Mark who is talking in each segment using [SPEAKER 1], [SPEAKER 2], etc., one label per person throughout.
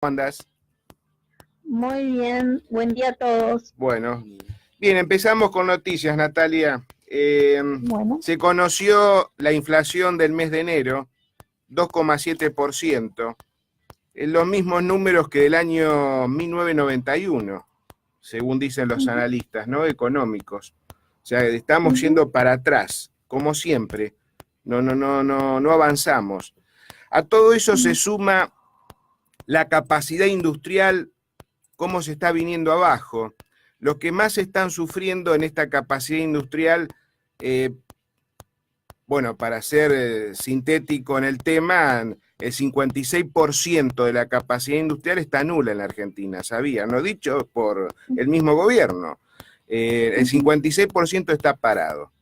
[SPEAKER 1] andas?
[SPEAKER 2] Muy bien, buen día a todos.
[SPEAKER 1] Bueno, bien, empezamos con noticias, Natalia.
[SPEAKER 2] Bueno,
[SPEAKER 1] Se conoció la inflación del mes de enero, 2,7%, los mismos números que del año 1991, según dicen los
[SPEAKER 2] ujú,
[SPEAKER 1] analistas, ¿no? Económicos. O sea, estamos
[SPEAKER 2] ujú,
[SPEAKER 1] yendo para atrás, como siempre. No avanzamos. A todo eso se
[SPEAKER 2] ujú,
[SPEAKER 1] suma la capacidad industrial, cómo se está viniendo abajo. Los que más están sufriendo en esta capacidad industrial, eh, bueno, para ser sintético en el tema, el 56% de la capacidad industrial está nula en la Argentina, ¿sabía? No dicho por el mismo gobierno. El
[SPEAKER 2] ujú.
[SPEAKER 1] 56% está parado.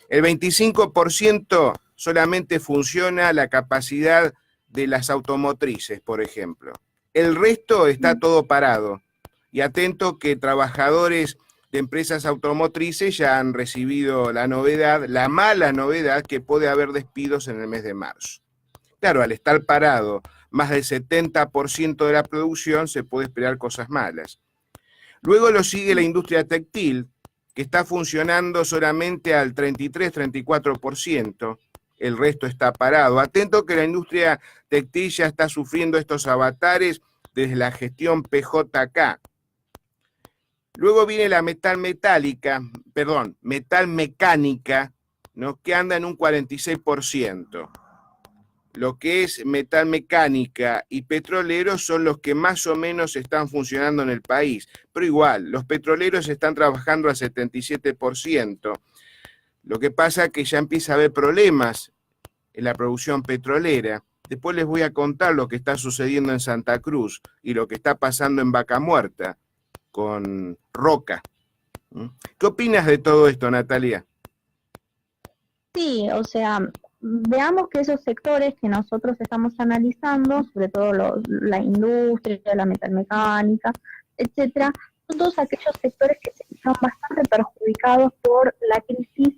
[SPEAKER 1] El 25% solamente funciona la capacidad de las automotrices, por ejemplo. El resto está todo parado. Y atento que trabajadores de empresas automotrices ya han recibido la novedad, la mala novedad, que puede haber despidos en el mes de marzo. Claro, al estar parado más del 70% de la producción, se puede esperar cosas malas. Luego lo sigue la industria textil, que está funcionando solamente al 33-34%. El resto está parado. Atento que la industria textil ya está sufriendo estos avatares desde la gestión PJK. Luego viene la metal mecánica, ¿no? Que anda en un 46%. Lo que es metal mecánica y petroleros son los que más o menos están funcionando en el país. Pero igual, los petroleros están trabajando al 77%. Lo que pasa es que ya empieza a haber problemas en la producción petrolera. Después les voy a contar lo que está sucediendo en Santa Cruz y lo que está pasando en Vaca Muerta con Roca. ¿Qué opinas de todo esto, Natalia?
[SPEAKER 2] Sí, o sea, veamos que esos sectores que nosotros estamos analizando, sobre todo la industria, la metalmecánica, etcétera, son todos aquellos sectores que se vieron bastante perjudicados por la crisis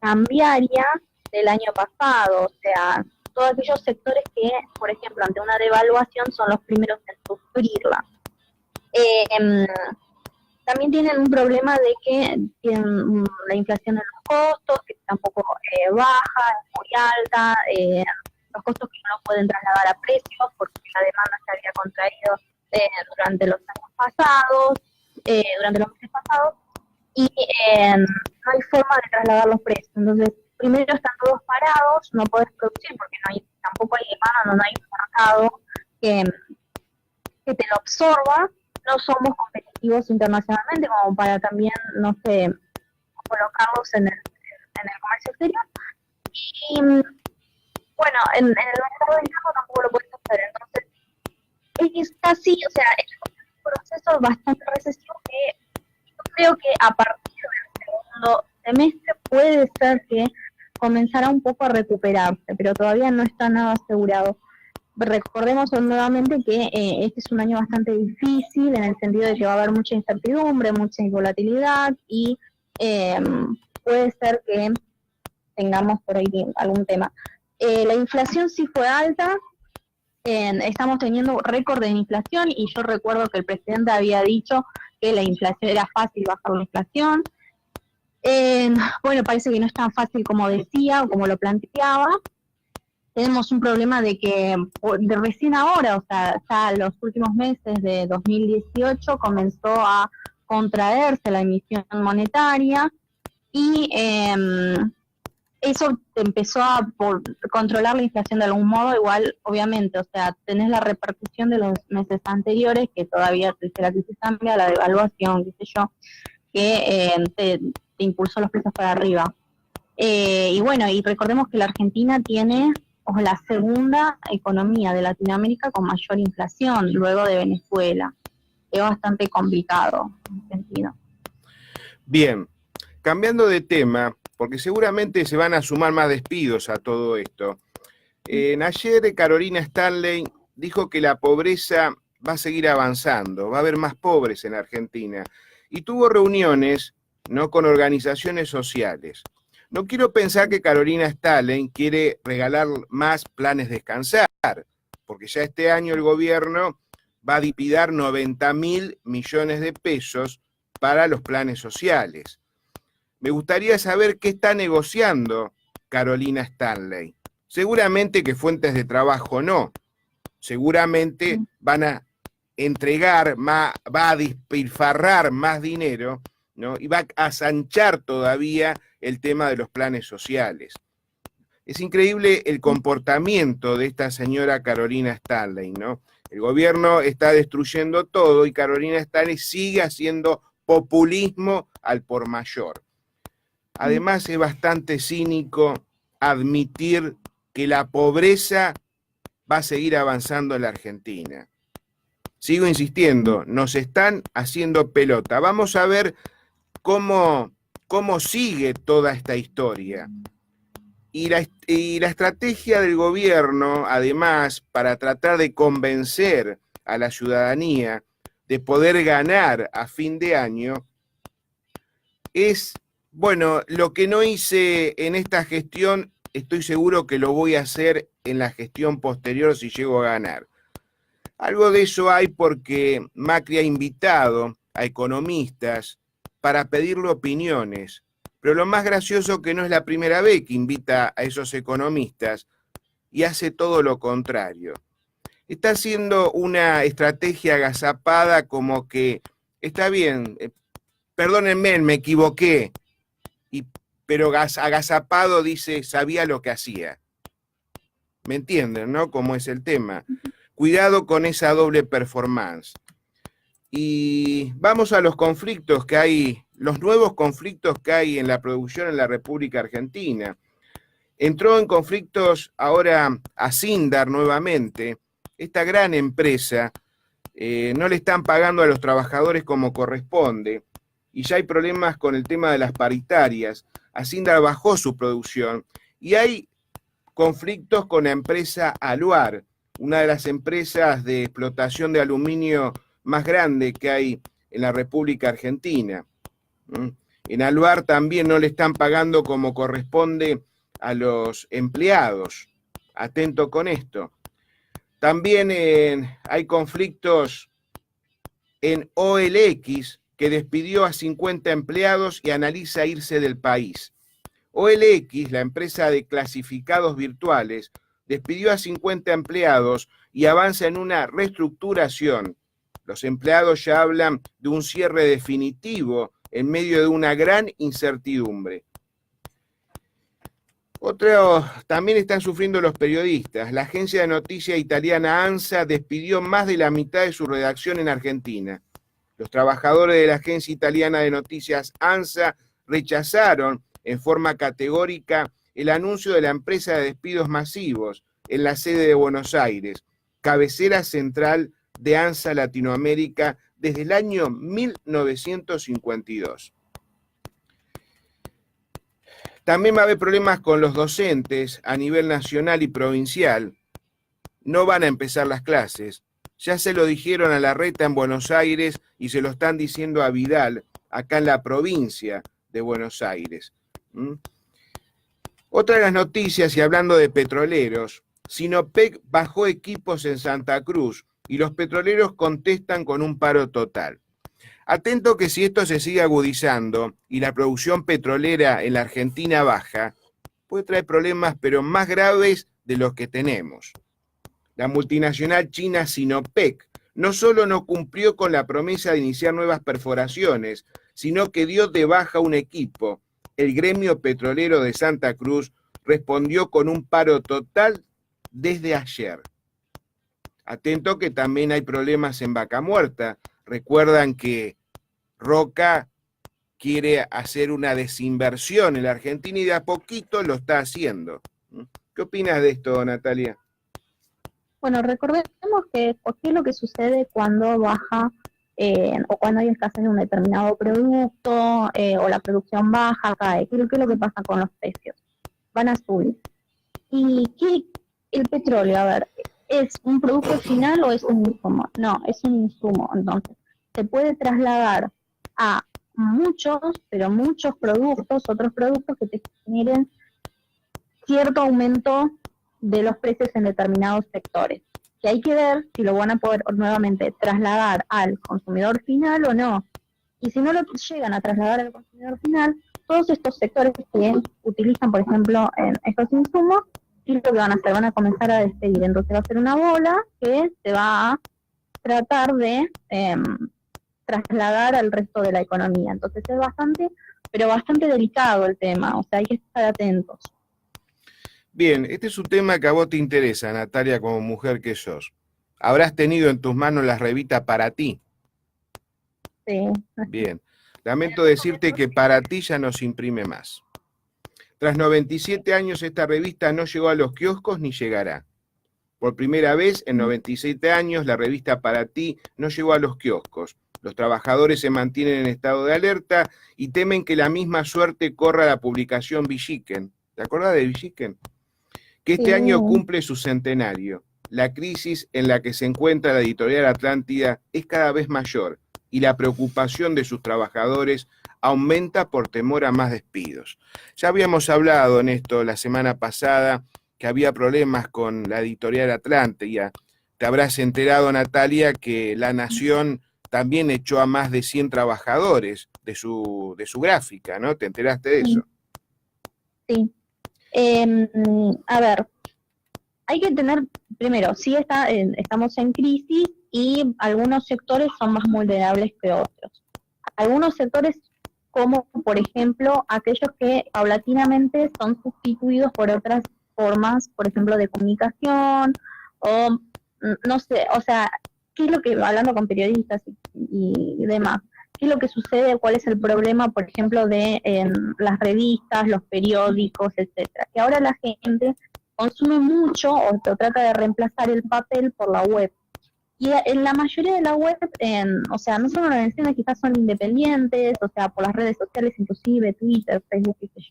[SPEAKER 2] cambiaria del año pasado. O sea, todos aquellos sectores que, por ejemplo, ante una devaluación son los primeros en sufrirla. Eh, También tienen un problema de que tienen la inflación de los costos, que tampoco baja, es muy alta, los costos que no pueden trasladar a precios porque la demanda se había contraído durante los años pasados, durante los meses pasados, y no hay forma de trasladar los precios. Entonces, primero están todos parados, no puedes producir porque tampoco hay demanda, no hay un mercado que, que te lo absorba. No somos competitivos internacionalmente como para también, no sé, colocarlos en el comercio exterior. Y bueno, en el mercado interno tampoco lo puedes hacer. Entonces, es casi, o sea, es un proceso bastante recesivo que yo creo que a partir del segundo semestre puede ser que comenzara un poco a recuperarse, pero todavía no está nada asegurado. Recordemos nuevamente que este es un año bastante difícil en el sentido de que va a haber mucha incertidumbre, mucha volatilidad y eh, puede ser que tengamos por ahí algún tema. La inflación sí fue alta, estamos teniendo récord de inflación y yo recuerdo que el presidente había dicho que la inflación era fácil bajar la inflación. Bueno, parece que no es tan fácil como decía o como lo planteaba. Tenemos un problema de que de recién ahora, o sea, ya los últimos meses de 2018 comenzó a contraerse la emisión monetaria y eso empezó a controlar la inflación de algún modo, igual, obviamente, o sea, tenés la repercusión de los meses anteriores, que todavía desde la crisis cambia, la devaluación, qué sé yo, que te impulsó los precios para arriba. Y bueno, y recordemos que la Argentina tiene la segunda economía de Latinoamérica con mayor inflación, luego de Venezuela. Es bastante complicado en ese sentido.
[SPEAKER 1] Bien, cambiando de tema, porque seguramente se van a sumar más despidos a todo esto. Ayer Carolina Stanley dijo que la pobreza va a seguir avanzando, va a haber más pobres en Argentina, y tuvo reuniones, ¿no?, con organizaciones sociales. No quiero pensar que Carolina Stanley quiere regalar más planes Descansar, porque ya este año el gobierno va a dilapidar 90.000 millones de pesos para los planes sociales. Me gustaría saber qué está negociando Carolina Stanley. Seguramente que fuentes de trabajo no. Seguramente van a entregar, va a despilfarrar más dinero, ¿no? Y va a asanchar todavía el tema de los planes sociales. Es increíble el comportamiento de esta señora Carolina Stanley, ¿no? El gobierno está destruyendo todo y Carolina Stanley sigue haciendo populismo al por mayor. Además, es bastante cínico admitir que la pobreza va a seguir avanzando en la Argentina. Sigo insistiendo, nos están haciendo pelota. Vamos a ver cómo sigue toda esta historia. Y la estrategia del gobierno, además, para tratar de convencer a la ciudadanía de poder ganar a fin de año, es, bueno, lo que no hice en esta gestión, estoy seguro que lo voy a hacer en la gestión posterior si llego a ganar. Algo de eso hay porque Macri ha invitado a economistas para pedirle opiniones. Pero lo más gracioso que no es la primera vez que invita a esos economistas y hace todo lo contrario. Está haciendo una estrategia agazapada como que, está bien, perdónenme, me equivoqué, pero agazapado dice, sabía lo que hacía. ¿Me entienden, no? Cómo es el tema. Cuidado con esa doble performance. Y vamos a los conflictos que hay, los nuevos conflictos que hay en la producción en la República Argentina. Entró en conflictos ahora Asindar nuevamente, esta gran empresa, no le están pagando a los trabajadores como corresponde, y ya hay problemas con el tema de las paritarias. Asindar bajó su producción, y hay conflictos con la empresa Aluar, una de las empresas de explotación de aluminio más grande que hay en la República Argentina. En Aluar también no le están pagando como corresponde a los empleados. Atento con esto. También hay conflictos en OLX, que despidió a 50 empleados y analiza irse del país. OLX, la empresa de clasificados virtuales, despidió a 50 empleados y avanza en una reestructuración. Los empleados ya hablan de un cierre definitivo en medio de una gran incertidumbre. También están sufriendo los periodistas. La agencia de noticias italiana ANSA despidió más de la mitad de su redacción en Argentina. Los trabajadores de la agencia italiana de noticias ANSA rechazaron en forma categórica el anuncio de la empresa de despidos masivos en la sede de Buenos Aires, cabecera central de ANSA Latinoamérica desde el año 1952. También va a haber problemas con los docentes a nivel nacional y provincial. No van a empezar las clases. Ya se lo dijeron a Larreta en Buenos Aires y se lo están diciendo a Vidal acá en la provincia de Buenos Aires. Otra de las noticias, y hablando de petroleros, Sinopec bajó equipos en Santa Cruz y los petroleros contestan con un paro total. Atento que si esto se sigue agudizando y la producción petrolera en la Argentina baja, puede traer problemas pero más graves de los que tenemos. La multinacional china Sinopec no solo no cumplió con la promesa de iniciar nuevas perforaciones, sino que dio de baja un equipo. El gremio petrolero de Santa Cruz respondió con un paro total desde ayer. Atento que también hay problemas en Vaca Muerta. Recuerdan que Roca quiere hacer una desinversión en la Argentina y de a poquito lo está haciendo. ¿Qué opinas de esto, Natalia?
[SPEAKER 2] Bueno, recordemos que qué es lo que sucede cuando baja o cuando hay escasez de un determinado producto o la producción baja, cae. ¿Qué es lo que pasa con los precios? Van a subir. ¿Y qué? El petróleo, a ver, ¿es un producto final o es un insumo? No, es un insumo. Entonces, se puede trasladar a muchos, pero muchos productos, otros productos que te generen cierto aumento de los precios en determinados sectores. que hay que ver si lo van a poder nuevamente trasladar al consumidor final o no. Y si no lo llegan a trasladar al consumidor final, todos estos sectores que utilizan, por ejemplo, en estos insumos, ¿qué es lo que van a hacer? Van a comenzar a despedir. Entonces va a ser una bola que se va a tratar de trasladar al resto de la economía. Entonces es bastante, pero bastante delicado el tema, o sea, hay que estar atentos.
[SPEAKER 1] Bien, este es un tema que a vos te interesa, Natalia, como mujer que sos. Habrás tenido en tus manos la revista Para Ti.
[SPEAKER 2] Sí.
[SPEAKER 1] Bien, lamento decirte que Para Ti ya no se imprime más. Tras 97 años esta revista no llegó a los kioscos ni llegará. Por primera vez en 97 años la revista Para Ti no llegó a los kioscos. Los trabajadores se mantienen en estado de alerta y temen que la misma suerte corra a la publicación Villiquen. ¿Te acordás de Villiquen? Que este año cumple su centenario. La crisis en la que se encuentra la editorial Atlántida es cada vez mayor y la preocupación de sus trabajadores aumenta por temor a más despidos. Ya habíamos hablado en esto la semana pasada que había problemas con la editorial Atlántida. Te habrás enterado, Natalia, que La Nación también echó a más de 100 trabajadores de su gráfica, ¿no? ¿Te enteraste de eso?
[SPEAKER 2] Sí. A ver, hay que tener, primero, sí estamos en crisis y algunos sectores son más vulnerables que otros. Algunos sectores, como por ejemplo aquellos que paulatinamente son sustituidos por otras formas, por ejemplo, de comunicación, o no sé, o sea, ¿qué es lo que, hablando con periodistas y demás, qué es lo que sucede, cuál es el problema, por ejemplo, de las revistas, los periódicos, etcétera? Que ahora la gente consume mucho o trata de reemplazar el papel por la web. Y en la mayoría de la web, o sea, no son organizaciones, quizás son independientes, o sea, por las redes sociales, inclusive Twitter, Facebook, qué sé yo.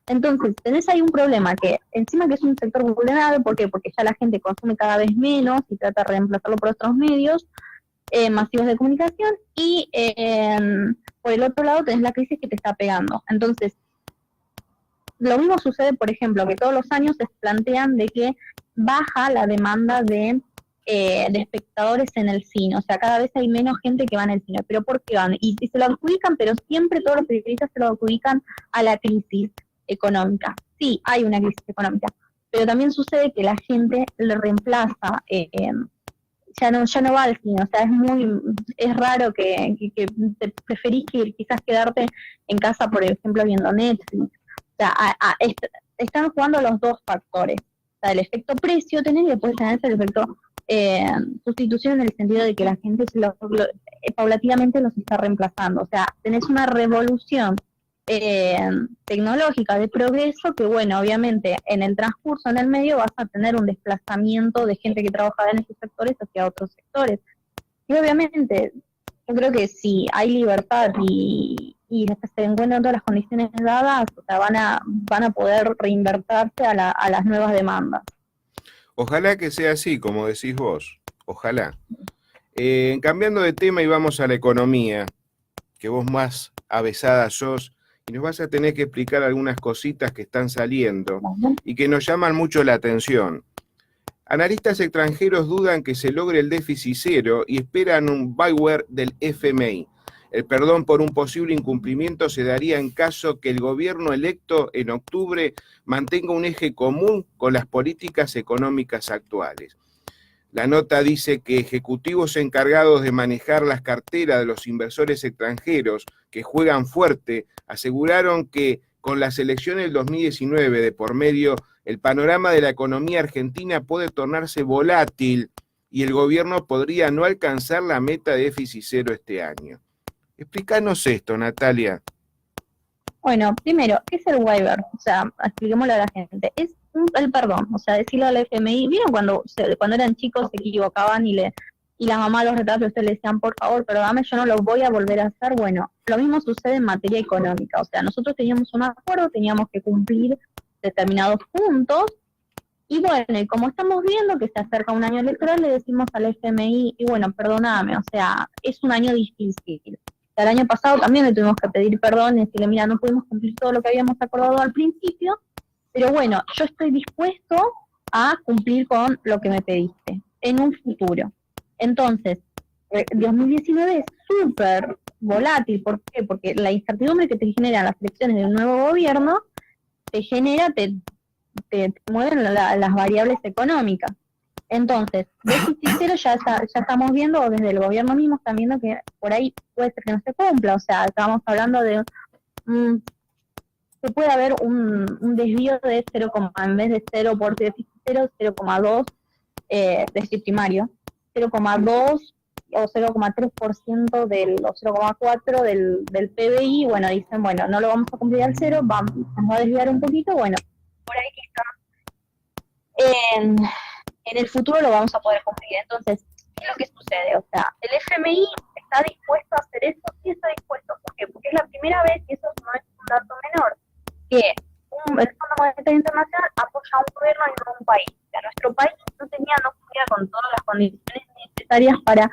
[SPEAKER 2] Entonces, tenés ahí un problema que, encima que es un sector vulnerable, ¿por qué? Porque ya la gente consume cada vez menos y trata de reemplazarlo por otros medios masivos de comunicación, y por el otro lado tenés la crisis que te está pegando. Entonces, lo mismo sucede, por ejemplo, que todos los años se plantean de que baja la demanda de espectadores en el cine, o sea, cada vez hay menos gente que va en el cine. ¿Pero por qué van? Y se lo adjudican, pero siempre todos los periodistas se lo adjudican a la crisis económica. Sí, hay una crisis económica, pero también sucede que la gente le reemplaza, ya no va al cine, o sea, es raro que te preferís quizás quedarte en casa, por ejemplo, viendo Netflix. O sea, están jugando los dos factores. O sea, el efecto precio tenés y después tenés el efecto sustitución, en el sentido de que la gente paulatinamente los está reemplazando. O sea, tenés una revolución tecnológica de progreso que, bueno, obviamente en el transcurso, en el medio, vas a tener un desplazamiento de gente que trabajaba en esos sectores hacia otros sectores. Y obviamente, yo creo que si hay libertad y se encuentran todas las condiciones dadas, o sea, van a poder reinvertirse a las nuevas demandas.
[SPEAKER 1] Ojalá que sea así, como decís vos. Ojalá. Cambiando de tema y vamos a la economía, que vos más avesada sos, y nos vas a tener que explicar algunas cositas que están saliendo y que nos llaman mucho la atención. Analistas extranjeros dudan que se logre el déficit cero y esperan un bailout del FMI. El perdón por un posible incumplimiento se daría en caso que el gobierno electo en octubre mantenga un eje común con las políticas económicas actuales. La nota dice que ejecutivos encargados de manejar las carteras de los inversores extranjeros que juegan fuerte aseguraron que con las elecciones del 2019 de por medio, el panorama de la economía argentina puede tornarse volátil y el gobierno podría no alcanzar la meta de déficit cero este año. Explícanos esto, Natalia.
[SPEAKER 2] Bueno, primero, ¿qué es el waiver? O sea, expliquémoslo a la gente. Es el perdón, o sea, decirle al FMI, ¿vieron cuando eran chicos se equivocaban y la mamá los retaba, pero ustedes le decían, por favor, perdóname, yo no lo voy a volver a hacer? Bueno, lo mismo sucede en materia económica, o sea, nosotros teníamos un acuerdo, teníamos que cumplir determinados puntos, y bueno, y como estamos viendo que se acerca un año electoral, le decimos al FMI, y bueno, perdóname, o sea, es un año difícil. El año pasado también le tuvimos que pedir perdón y decirle, mira, no pudimos cumplir todo lo que habíamos acordado al principio, pero bueno, yo estoy dispuesto a cumplir con lo que me pediste. en un futuro. Entonces, 2019 es súper volátil. ¿Por qué? Porque la incertidumbre que te generan las elecciones del nuevo gobierno te genera, te mueven las variables económicas. Entonces, déficit cero ya estamos viendo, o desde el gobierno mismo están viendo que por ahí puede ser que no se cumpla. O sea, estábamos hablando de que puede haber un desvío de 0, en vez de 0 por déficit cero, 0,2 déficit primario, 0,2 o 0,3% o 0,4 del PBI. Bueno, dicen, bueno, no lo vamos a cumplir al 0, vamos a desviar un poquito, bueno, por ahí quizás en el futuro lo vamos a poder cumplir. Entonces, ¿qué es lo que sucede? O sea, el FMI está dispuesto a hacer eso, sí está dispuesto. ¿Por qué? Porque es la primera vez, y eso no es un dato menor, que el Fondo Monetario Internacional apoya a un gobierno y no a un país. O sea, nuestro país no cumplía con todas las condiciones necesarias para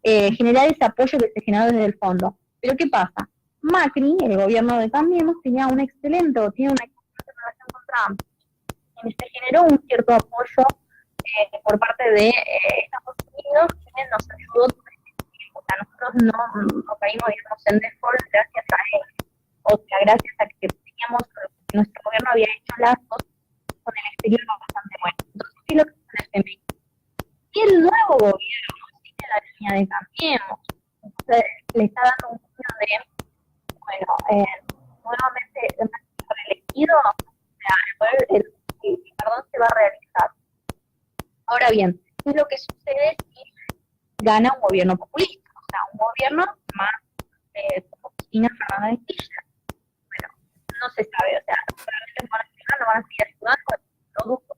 [SPEAKER 2] generar ese apoyo que se generó desde el fondo. Pero ¿qué pasa? Macri, el gobierno de Cambiemos, tiene una excelente relación con Trump. Y se generó un cierto apoyo por parte de Estados Unidos, que nos ayudó. O sea, nosotros no caímos, digamos, en default gracias a él. O sea, gracias a que teníamos, nuestro gobierno había hecho lazos con el exterior bastante buenos. Entonces, ¿qué es lo que hace el FMI? Y el nuevo gobierno sigue la línea de Cambiemos. Entonces, le está dando un signo de, bueno, nuevamente reelegido, o sea, el perdón se va a realizar. Ahora bien, ¿qué es lo que sucede si gana un gobierno populista? O sea, un gobierno más como Cristina Fernández de Kirchner. Bueno, no se sabe, o sea, realmente no van a seguir ayudando a los productos,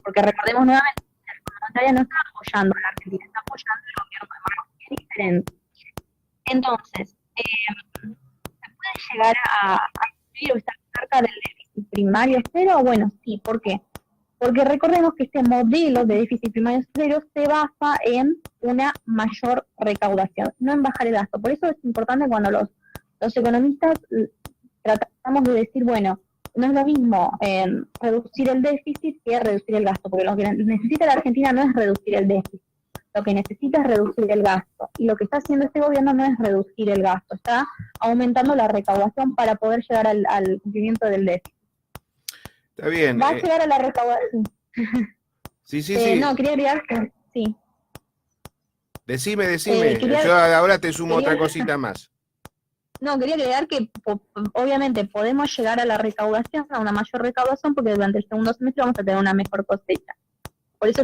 [SPEAKER 2] porque recordemos nuevamente, el Fondo Monetario no está apoyando a la Argentina, está apoyando al gobierno de Macri, que es diferente. Entonces, ¿se puede llegar a cumplir o estar cerca del déficit primario cero? Bueno, sí, ¿por qué? Porque recordemos que este modelo de déficit primario cero se basa en una mayor recaudación, no en bajar el gasto. Por eso es importante cuando los economistas tratamos de decir, bueno, no es lo mismo reducir el déficit que reducir el gasto, porque lo que necesita la Argentina no es reducir el déficit, lo que necesita es reducir el gasto. Y lo que está haciendo este gobierno no es reducir el gasto, está aumentando la recaudación para poder llegar al cumplimiento del déficit.
[SPEAKER 1] Está bien.
[SPEAKER 2] Va a llegar a la recaudación.
[SPEAKER 1] Sí.
[SPEAKER 2] No, quería agregar que sí.
[SPEAKER 1] Decime. Yo ahora te sumo otra cosita más.
[SPEAKER 2] No, quería agregar que obviamente podemos llegar a la recaudación, a una mayor recaudación, porque durante el segundo semestre vamos a tener una mejor cosecha. Por eso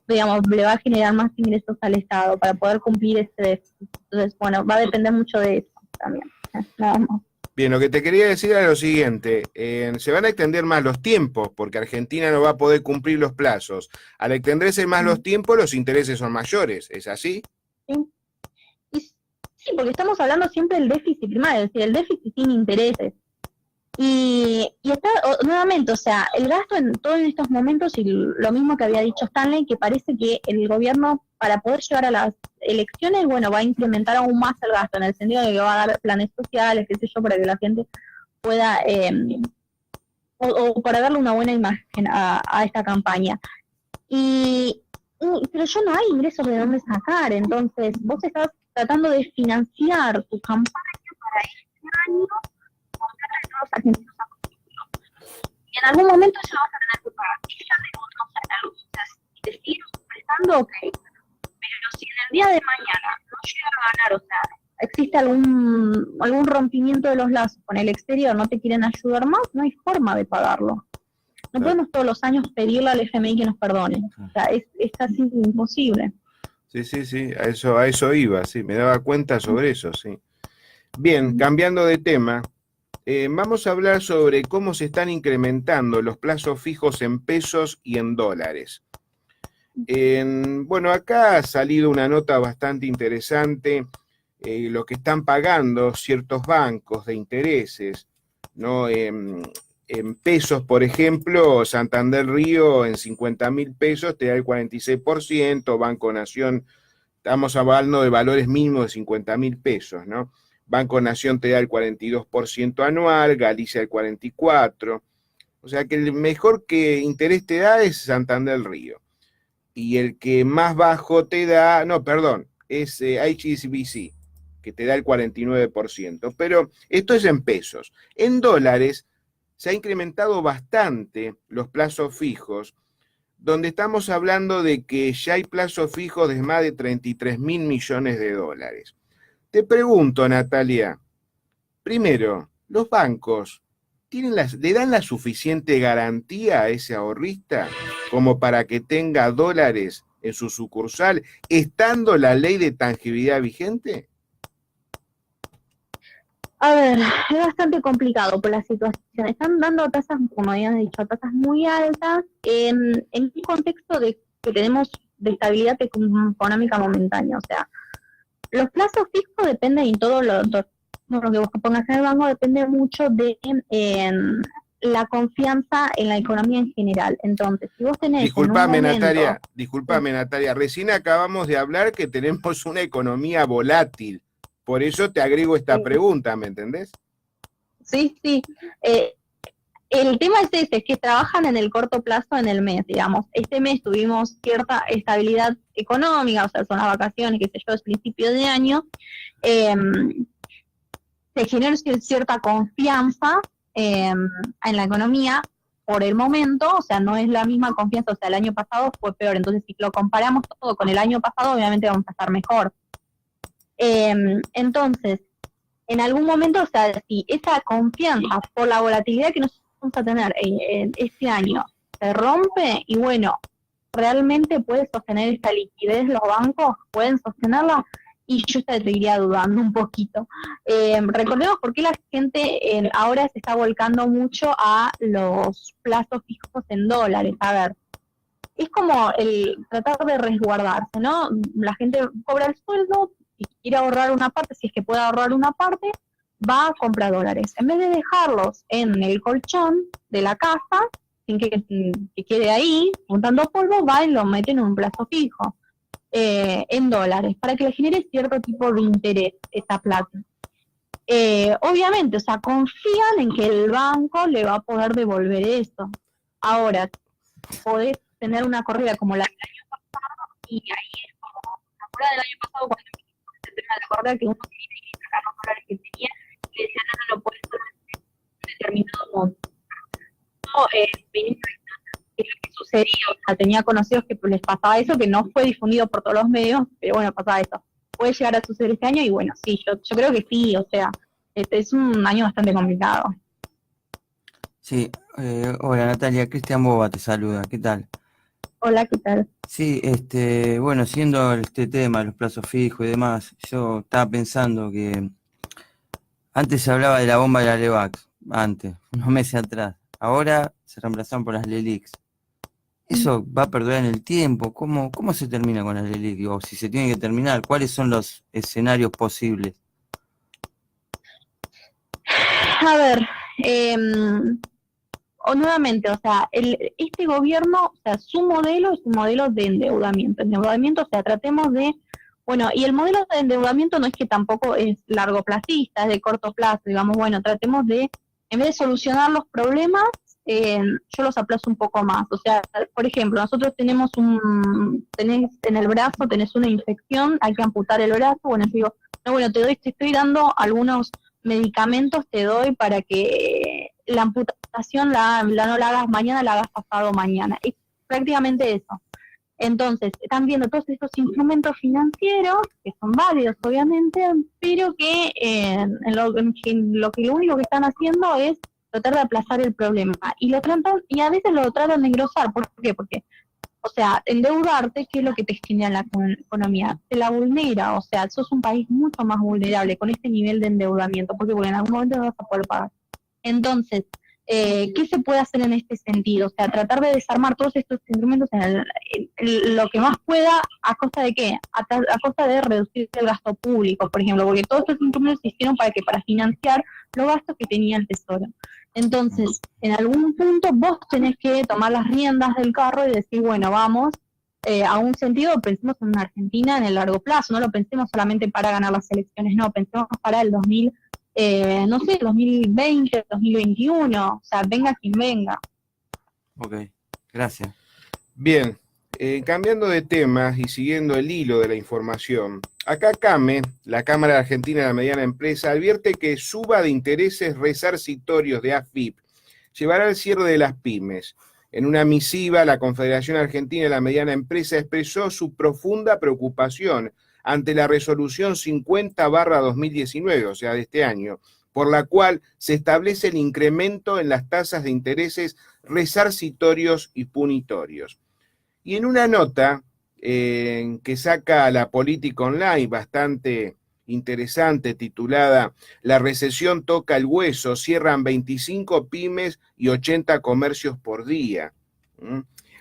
[SPEAKER 2] digamos, le va a generar más ingresos al Estado para poder cumplir ese déficit. Entonces, bueno, va a depender mucho de eso también. Nada más.
[SPEAKER 1] Bien, lo que te quería decir era lo siguiente, se van a extender más los tiempos, porque Argentina no va a poder cumplir los plazos. Al extenderse más los tiempos, los intereses son mayores, ¿es así?
[SPEAKER 2] Sí. Sí, porque estamos hablando siempre del déficit primario, es decir, el déficit sin intereses. Y está, nuevamente, o sea, el gasto en todos estos momentos, y lo mismo que había dicho Stanley, que parece que el gobierno, para poder llegar a las elecciones, bueno, va a incrementar aún más el gasto, en el sentido de que va a dar planes sociales, qué sé yo, para que la gente pueda, o para darle una buena imagen a esta campaña. Pero ya no hay ingresos de dónde sacar, entonces vos estás tratando de financiar tu campaña para este año, mostrarle a todos los argentinos a futuro. Y en algún momento ya vas a tener que pagar, y ya tenemos algo. O sea, si te sigues prestando, ok, pero si en el día de mañana no llega a ganar, o sea, existe algún rompimiento de los lazos con el exterior, no te quieren ayudar más, no hay forma de pagarlo. No podemos todos los años pedirle al FMI que nos perdone. O sea, es casi imposible.
[SPEAKER 1] Sí, a eso iba, sí, me daba cuenta sobre eso, sí. Bien, cambiando de tema, vamos a hablar sobre cómo se están incrementando los plazos fijos en pesos y en dólares. Bueno, acá ha salido una nota bastante interesante, lo que están pagando ciertos bancos de intereses, ¿no? En pesos, por ejemplo, Santander Río en 50.000 pesos te da el 46%, Banco Nación, estamos hablando de valores mínimos de 50.000 pesos, ¿no? Banco Nación te da el 42% anual, Galicia el 44%, o sea que el mejor que interés te da es Santander Río. y el que más bajo te da, no, perdón, es HSBC, que te da el 49%, pero esto es en pesos. En dólares se ha incrementado bastante los plazos fijos, donde estamos hablando de que ya hay plazos fijos de más de 33.000 millones de dólares. Te pregunto, Natalia, primero, ¿los bancos le dan la suficiente garantía a ese ahorrista como para que tenga dólares en su sucursal, estando la ley de tangibilidad vigente?
[SPEAKER 2] A ver, es bastante complicado por la situación. Están dando tasas, como habían dicho, tasas muy altas en un contexto de que tenemos de estabilidad económica momentánea. O sea, los plazos fijos dependen y todo lo que vos pongas en el banco depende mucho de la confianza en la economía en general. Entonces, si vos tenés
[SPEAKER 1] Disculpame,
[SPEAKER 2] en un momento,
[SPEAKER 1] Natalia, recién acabamos de hablar que tenemos una economía volátil. Por eso te agrego esta pregunta, ¿me entendés?
[SPEAKER 2] Sí. El tema es ese, es que trabajan en el corto plazo en el mes, digamos. Este mes tuvimos cierta estabilidad económica, o sea, son las vacaciones, qué sé yo, es principio de año. Se genera cierta confianza en la economía por el momento, o sea, no es la misma confianza, o sea, el año pasado fue peor, entonces si lo comparamos todo con el año pasado, obviamente vamos a estar mejor. Entonces, en algún momento, o sea, si esa confianza por la volatilidad que nosotros vamos a tener este año se rompe, y bueno, realmente puede sostener esta liquidez, los bancos pueden sostenerla, y yo seguiría dudando un poquito. Recordemos por qué la gente ahora se está volcando mucho a los plazos fijos en dólares. A ver, es como el tratar de resguardarse, ¿no? La gente cobra el sueldo, si quiere ahorrar una parte, si es que puede ahorrar una parte, va a comprar dólares. En vez de dejarlos en el colchón de la casa, sin que quede ahí, juntando polvo, va y lo mete en un plazo fijo, en dólares, para que le genere cierto tipo de interés esa plata. Obviamente, o sea, confían en que el banco le va a poder devolver eso. Ahora, podés tener una corrida como la del año pasado, y ahí es como la corrida del año pasado, cuando se termina la corrida, que uno quería ir a sacar los dólares que tenía, y le decían, no lo puedes hacer en un determinado monto. No, es lo que sucedía, o sea, tenía conocidos que les pasaba eso, que no fue difundido por todos los medios, pero bueno, pasaba eso. Puede llegar a suceder este año, y bueno, sí, yo creo que sí, o sea, este es un año bastante complicado.
[SPEAKER 3] Sí, hola Natalia, Cristian Boba te saluda, ¿qué tal?
[SPEAKER 2] Hola, ¿qué tal?
[SPEAKER 3] Sí, bueno, siendo este tema, los plazos fijos y demás, yo estaba pensando que antes se hablaba de la bomba de la Levax, antes, unos meses atrás, ahora se reemplazaron por las LELIQs. ¿Eso va a perdurar en el tiempo? ¿Cómo se termina con las LELIQ? O si se tiene que terminar, ¿cuáles son los escenarios posibles?
[SPEAKER 2] A ver, nuevamente, o sea, este gobierno, o sea, su modelo es un modelo de endeudamiento. Endeudamiento, o sea, tratemos de, bueno, y el modelo de endeudamiento no es que tampoco es largoplacista, es de corto plazo, digamos, bueno, tratemos de, en vez de solucionar los problemas, yo los aplazo un poco más. O sea, por ejemplo, nosotros tenés en el brazo, tenés una infección, hay que amputar el brazo, bueno, yo digo, no, bueno, te estoy dando algunos medicamentos, te doy para que la amputación no la hagas mañana, la hagas pasado mañana. Es prácticamente eso. Entonces, están viendo todos estos instrumentos financieros, que son válidos obviamente, pero que lo único que están haciendo es tratar de aplazar el problema. Y a veces lo tratan de engrosar. ¿Por qué? Porque, o sea, endeudarte, ¿qué es lo que te genera la economía? Te la vulnera, o sea, sos un país mucho más vulnerable con este nivel de endeudamiento. ¿Por qué? Porque en algún momento no vas a poder pagar. Entonces, ¿qué se puede hacer en este sentido? O sea, tratar de desarmar todos estos instrumentos en lo que más pueda, ¿a costa de qué? A costa de reducir el gasto público, por ejemplo, porque todos estos instrumentos se hicieron para financiar los gastos que tenía el Tesoro. Entonces, en algún punto vos tenés que tomar las riendas del carro y decir, bueno, vamos, a un sentido, pensemos en una Argentina en el largo plazo, no lo pensemos solamente para ganar las elecciones, no, pensemos para el 2020, 2021, o sea, venga quien venga.
[SPEAKER 3] Ok, gracias.
[SPEAKER 1] Bien, Cambiando de temas y siguiendo el hilo de la información, acá CAME, la Cámara Argentina de la Mediana Empresa, advierte que suba de intereses resarcitorios de AFIP llevará al cierre de las pymes. En una misiva, la Confederación Argentina de la Mediana Empresa expresó su profunda preocupación ante la resolución 50/2019, o sea, de este año, por la cual se establece el incremento en las tasas de intereses resarcitorios y punitorios. Y en una nota que saca la Política Online, bastante interesante, titulada "La recesión toca el hueso, cierran 25 pymes y 80 comercios por día".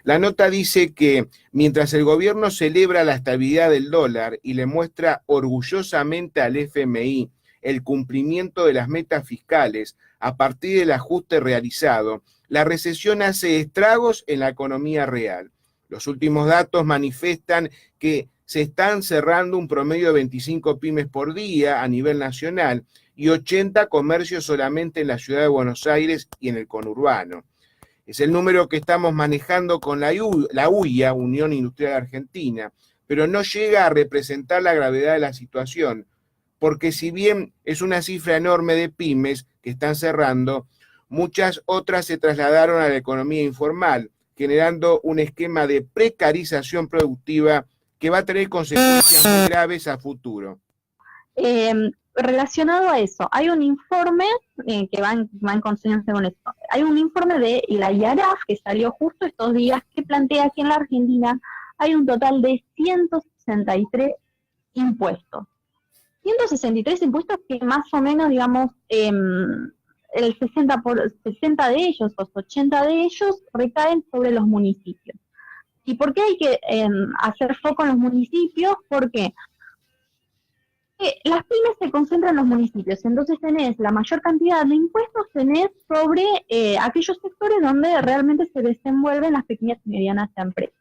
[SPEAKER 1] La nota dice que mientras el gobierno celebra la estabilidad del dólar y le muestra orgullosamente al FMI el cumplimiento de las metas fiscales a partir del ajuste realizado, la recesión hace estragos en la economía real. Los últimos datos manifiestan que se están cerrando un promedio de 25 pymes por día a nivel nacional y 80 comercios solamente en la ciudad de Buenos Aires y en el conurbano. Es el número que estamos manejando con la UIA, Unión Industrial Argentina, pero no llega a representar la gravedad de la situación, porque si bien es una cifra enorme de pymes que están cerrando, muchas otras se trasladaron a la economía informal, generando un esquema de precarización productiva que va a tener consecuencias muy graves a futuro.
[SPEAKER 2] Relacionado a eso, hay un informe que va en consonancia con esto. Hay un informe de la IARAF que salió justo estos días que plantea que en la Argentina hay un total de 163 impuestos. 163 impuestos que más o menos, digamos, el 60 de ellos, los 80 de ellos, recaen sobre los municipios. ¿Y por qué hay que hacer foco en los municipios? Porque las pymes se concentran en los municipios, entonces tenés la mayor cantidad de impuestos, tenés sobre aquellos sectores donde realmente se desenvuelven las pequeñas y medianas empresas.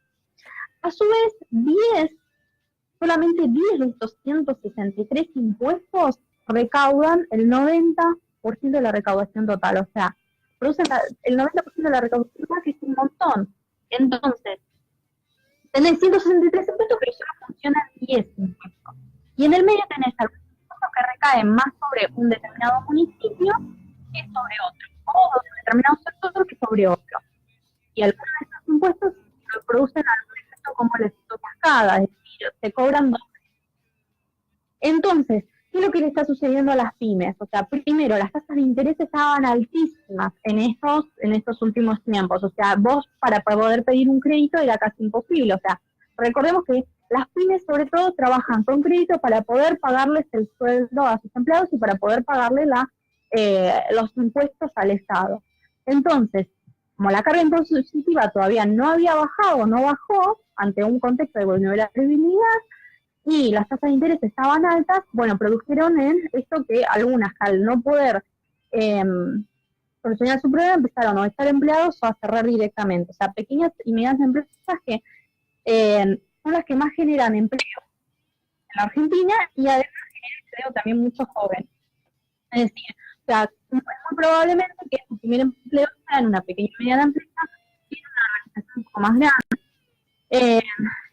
[SPEAKER 2] A su vez, solamente 10 de estos 163 impuestos recaudan el 90% de la recaudación total, o sea, producen el 90% de la recaudación total, que es un montón. Entonces, tenés 163 impuestos, pero solo funcionan 10 impuestos. Y en el medio tenés algunos impuestos que recaen más sobre un determinado municipio que sobre otro, o sobre un determinado sector que sobre otro. Y algunos de estos impuestos producen algún efecto como el efecto cascada, es decir, se cobran doble. Entonces, ¿qué es lo que le está sucediendo a las pymes? O sea, primero, las tasas de interés estaban altísimas en estos últimos tiempos. O sea, vos para poder pedir un crédito era casi imposible. O sea, recordemos que las pymes sobre todo trabajan con crédito para poder pagarles el sueldo a sus empleados y para poder pagarle los impuestos al Estado. Entonces, como la carga impositiva todavía no había bajado, no bajó, ante un contexto de vulnerabilidad, y las tasas de interés estaban altas, bueno, produjeron en esto que algunas, al no poder solucionar su problema, empezaron a estar empleados o a cerrar directamente. O sea, pequeñas y medianas empresas que son las que más generan empleo en la Argentina y además generan empleo también mucho joven. Es decir, o sea, muy probablemente que su primer empleo sea en una pequeña y mediana empresa y en una organización un poco más grande.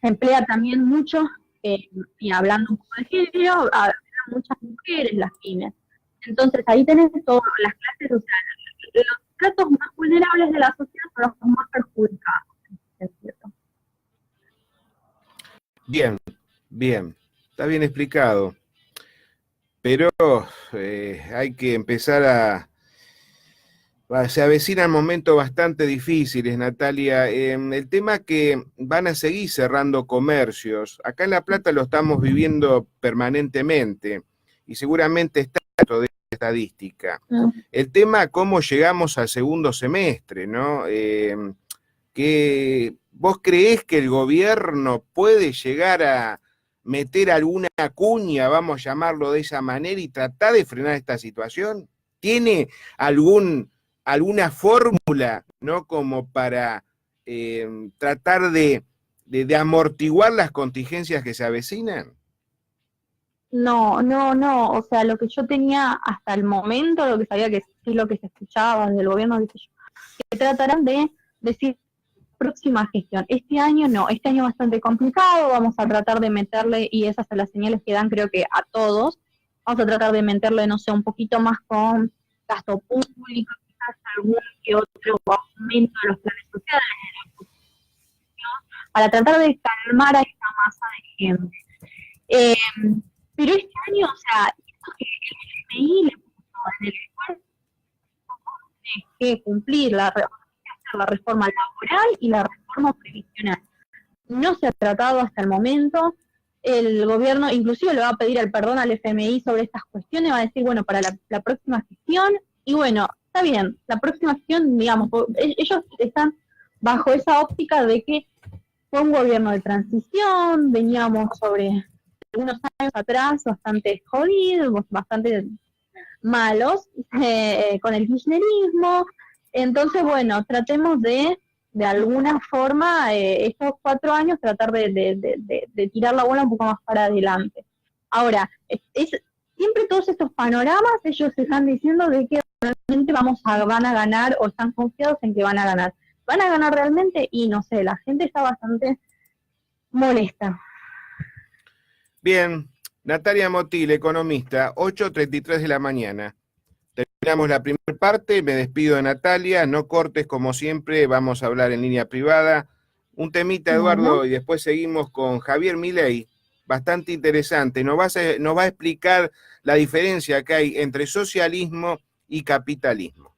[SPEAKER 2] Emplea también mucho, y hablando un poco de género, muchas mujeres las pymes. Entonces ahí tenés todas las clases, o sea, los tratos más vulnerables de la sociedad son los más perjudicados, ¿es cierto?
[SPEAKER 1] Bien, está bien explicado, pero hay que empezar se avecinan momentos bastante difíciles, Natalia. El tema es que van a seguir cerrando comercios. Acá en La Plata lo estamos viviendo permanentemente y seguramente está dentro de la estadística. El tema, cómo llegamos al segundo semestre, ¿no? Que ¿vos creés que el gobierno puede llegar a meter alguna cuña, vamos a llamarlo de esa manera, y tratar de frenar esta situación? ¿Tiene alguna fórmula, ¿no? Como para tratar de amortiguar las contingencias que se avecinan?
[SPEAKER 2] No, o sea, lo que yo tenía hasta el momento, lo que sabía que es lo que se escuchaba desde el gobierno, que tratarán de decir próxima gestión. Este año no, este año es bastante complicado, vamos a tratar de meterle, y esas son las señales que dan creo que a todos, vamos a tratar de meterle, no sé, un poquito más con gasto público, quizás algún que otro aumento de los planes sociales, para tratar de calmar a esta masa de gente. Pero este año, o sea, esto que el FMI le puso en el esfuerzo que cumplir la reforma laboral y la reforma previsional. No se ha tratado hasta el momento. El gobierno inclusive le va a pedir el perdón al FMI sobre estas cuestiones, va a decir, bueno, para la próxima gestión, y bueno, está bien, la próxima gestión, digamos, ellos están bajo esa óptica de que fue un gobierno de transición, veníamos sobre unos años atrás bastante jodidos, bastante malos, con el kirchnerismo. Entonces, bueno, tratemos de alguna forma, estos 4 años, tratar de tirar la bola un poco más para adelante. Ahora, siempre todos estos panoramas, ellos están diciendo de que realmente van a ganar, o están confiados en que van a ganar. ¿Van a ganar realmente? Y no sé, la gente está bastante molesta.
[SPEAKER 1] Bien, Natalia Motil, economista, 8:33 de la mañana. Terminamos la primera parte, me despido de Natalia, no cortes como siempre, vamos a hablar en línea privada. Un temita, Eduardo, y después seguimos con Javier Milei, bastante interesante. Nos va a explicar la diferencia que hay entre socialismo y capitalismo.